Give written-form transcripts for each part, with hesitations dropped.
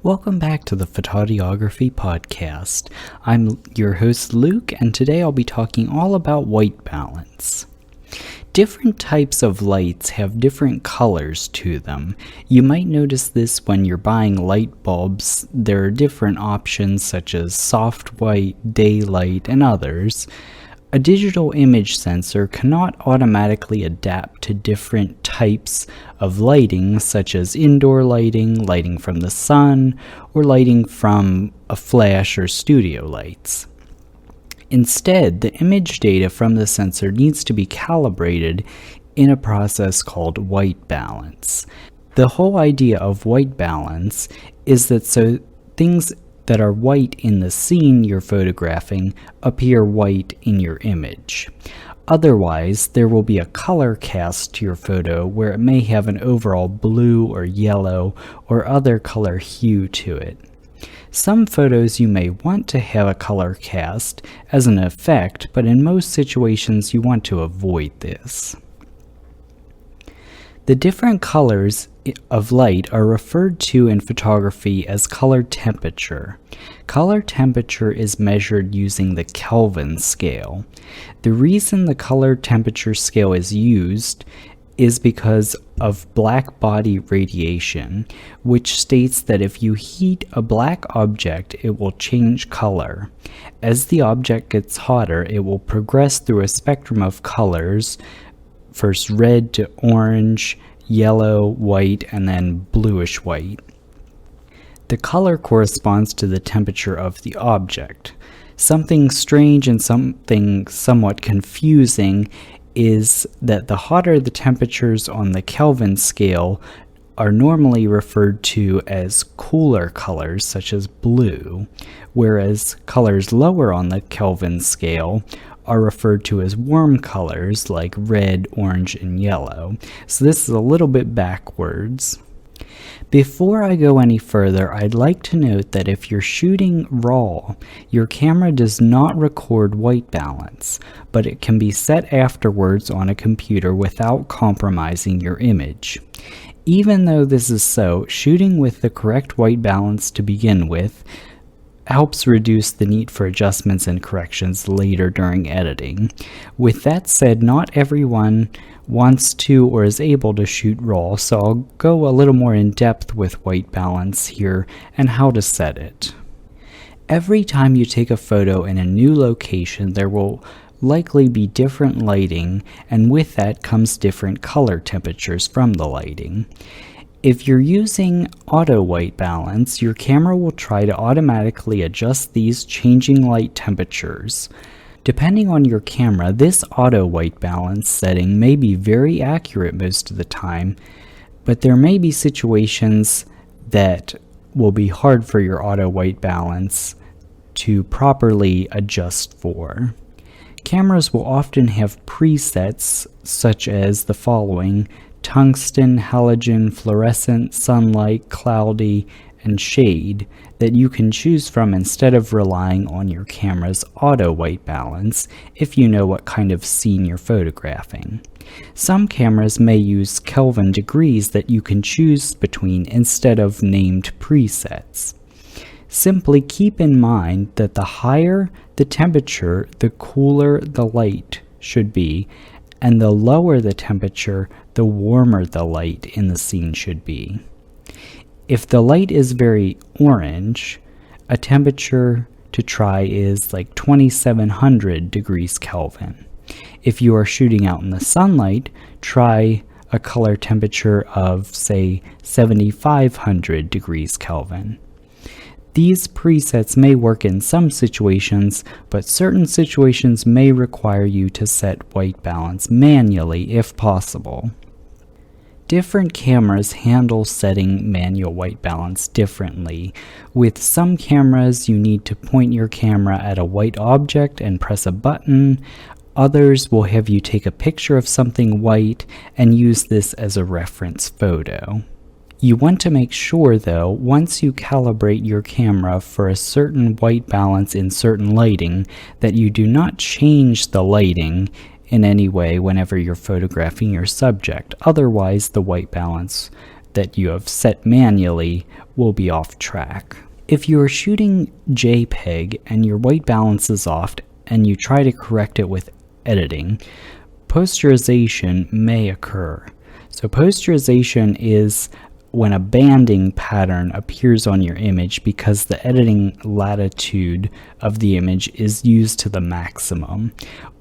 Welcome back to the Photaudiography podcast. I'm your host Luke, and today I'll be talking all about white balance. Different types of lights have different colors to them. You might notice this when you're buying light bulbs. There are different options such as soft white, daylight, and others. A digital image sensor cannot automatically adapt to different types of lighting, such as indoor lighting, lighting from the sun, or lighting from a flash or studio lights. Instead, the image data from the sensor needs to be calibrated in a process called white balance. The whole idea of white balance is that so things that are white in the scene you're photographing appear white in your image. Otherwise, there will be a color cast to your photo where it may have an overall blue or yellow or other color hue to it. Some photos you may want to have a color cast as an effect, but in most situations you want to avoid this. The different colors of light are referred to in photography as color temperature. Color temperature is measured using the Kelvin scale. The reason the color temperature scale is used is because of black body radiation, which states that if you heat a black object, it will change color. As the object gets hotter, it will progress through a spectrum of colors, first red to orange, yellow, white, and then bluish white. The color corresponds to the temperature of the object. Something strange and something somewhat confusing is that the hotter the temperatures on the Kelvin scale are normally referred to as cooler colors such as blue, whereas colors lower on the Kelvin scale are referred to as warm colors like red, orange, and yellow. So this is a little bit backwards. Before I go any further, I'd like to note that if you're shooting RAW, your camera does not record white balance, but it can be set afterwards on a computer without compromising your image. Even though this is so, shooting with the correct white balance to begin with helps reduce the need for adjustments and corrections later during editing. With that said, not everyone wants to or is able to shoot RAW, so I'll go a little more in depth with white balance here and how to set it. Every time you take a photo in a new location, there will likely be different lighting, and with that comes different color temperatures from the lighting. If you're using auto white balance, your camera will try to automatically adjust these changing light temperatures. Depending on your camera, this auto white balance setting may be very accurate most of the time, but there may be situations that will be hard for your auto white balance to properly adjust for. Cameras will often have presets such as the following: tungsten, halogen, fluorescent, sunlight, cloudy, and shade that you can choose from instead of relying on your camera's auto white balance if you know what kind of scene you're photographing. Some cameras may use Kelvin degrees that you can choose between instead of named presets. Simply keep in mind that the higher the temperature, the cooler the light should be, and the lower the temperature, the warmer the light in the scene should be. If the light is very orange, a temperature to try is like 2700 degrees Kelvin. If you are shooting out in the sunlight, try a color temperature of, say, 7500 degrees Kelvin. These presets may work in some situations, but certain situations may require you to set white balance manually if possible. Different cameras handle setting manual white balance differently. With some cameras, you need to point your camera at a white object and press a button. Others will have you take a picture of something white and use this as a reference photo. You want to make sure, though, once you calibrate your camera for a certain white balance in certain lighting, that you do not change the lighting in any way whenever you're photographing your subject. Otherwise, the white balance that you have set manually will be off track. If you are shooting JPEG and your white balance is off and you try to correct it with editing, posterization may occur. So posterization is when a banding pattern appears on your image because the editing latitude of the image is used to the maximum.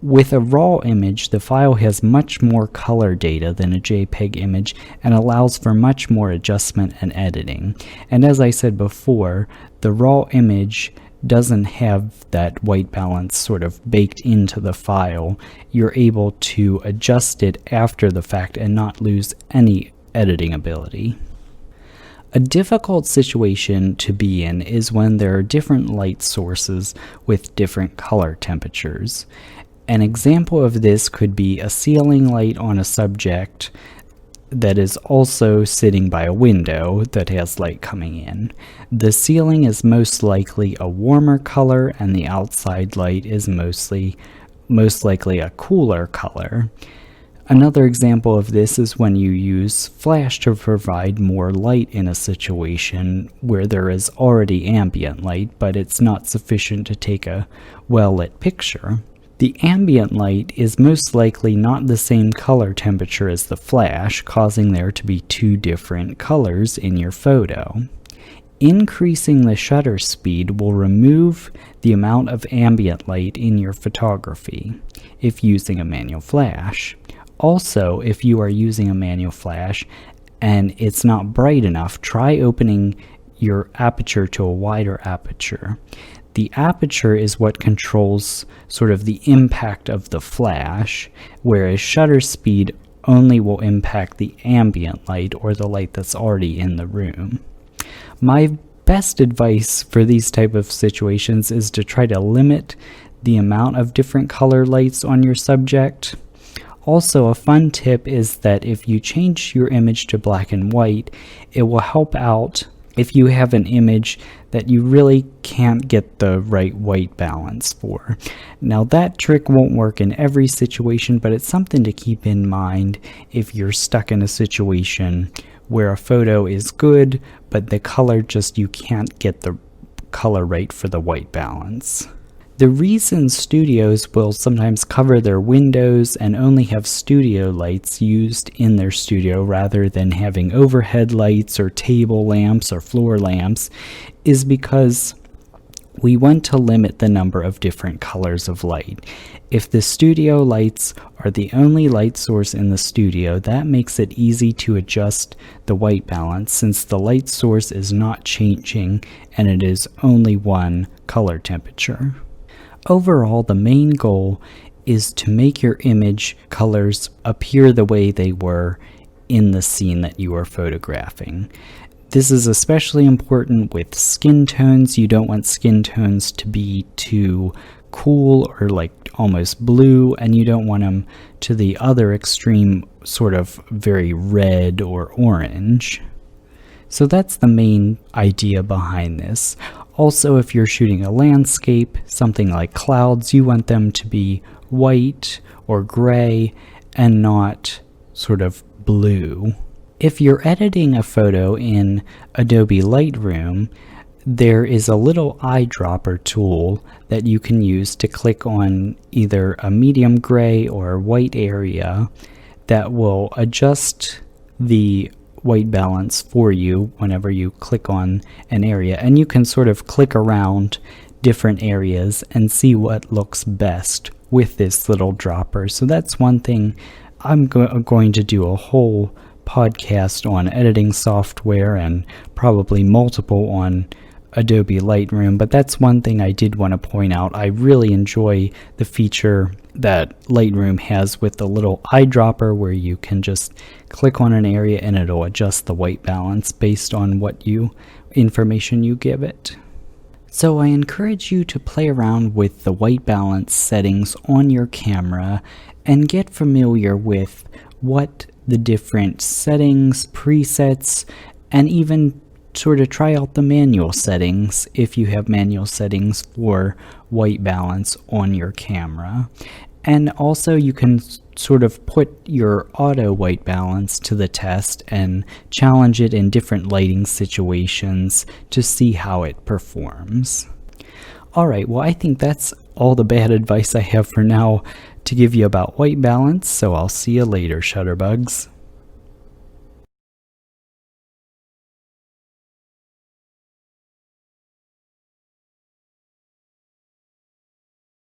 With a raw image, the file has much more color data than a JPEG image and allows for much more adjustment and editing. And as I said before, the raw image doesn't have that white balance sort of baked into the file. You're able to adjust it after the fact and not lose any editing ability. A difficult situation to be in is when there are different light sources with different color temperatures. An example of this could be a ceiling light on a subject that is also sitting by a window that has light coming in. The ceiling is most likely a warmer color and the outside light is most likely a cooler color. Another example of this is when you use flash to provide more light in a situation where there is already ambient light, but it's not sufficient to take a well-lit picture. The ambient light is most likely not the same color temperature as the flash, causing there to be two different colors in your photo. Increasing the shutter speed will remove the amount of ambient light in your photography if using a manual flash. Also, if you are using a manual flash and it's not bright enough, try opening your aperture to a wider aperture. The aperture is what controls sort of the impact of the flash, whereas shutter speed only will impact the ambient light or the light that's already in the room. My best advice for these type of situations is to try to limit the amount of different color lights on your subject. Also, a fun tip is that if you change your image to black and white, it will help out if you have an image that you really can't get the right white balance for. Now that trick won't work in every situation, but it's something to keep in mind if you're stuck in a situation where a photo is good, but the color you can't get the color right for the white balance. The reason studios will sometimes cover their windows and only have studio lights used in their studio rather than having overhead lights or table lamps or floor lamps is because we want to limit the number of different colors of light. If the studio lights are the only light source in the studio, that makes it easy to adjust the white balance since the light source is not changing and it is only one color temperature. Overall, the main goal is to make your image colors appear the way they were in the scene that you are photographing. This is especially important with skin tones. You don't want skin tones to be too cool or like almost blue, and you don't want them to the other extreme, sort of very red or orange. So that's the main idea behind this. Also, if you're shooting a landscape, something like clouds, you want them to be white or gray and not sort of blue. If you're editing a photo in Adobe Lightroom, there is a little eyedropper tool that you can use to click on either a medium gray or white area that will adjust the white balance for you whenever you click on an area, and you can sort of click around different areas and see what looks best with this little dropper. So that's one thing. I'm going to do a whole podcast on editing software and probably multiple on Adobe Lightroom, but that's one thing I did want to point out. I really enjoy the feature that Lightroom has with the little eyedropper where you can just click on an area and it'll adjust the white balance based on what information you give it. So I encourage you to play around with the white balance settings on your camera and get familiar with what the different settings, presets, and even sort of try out the manual settings if you have manual settings for white balance on your camera. And also you can sort of put your auto white balance to the test and challenge it in different lighting situations to see how it performs. Alright, well I think that's all the bad advice I have for now to give you about white balance, so I'll see you later, Shutterbugs.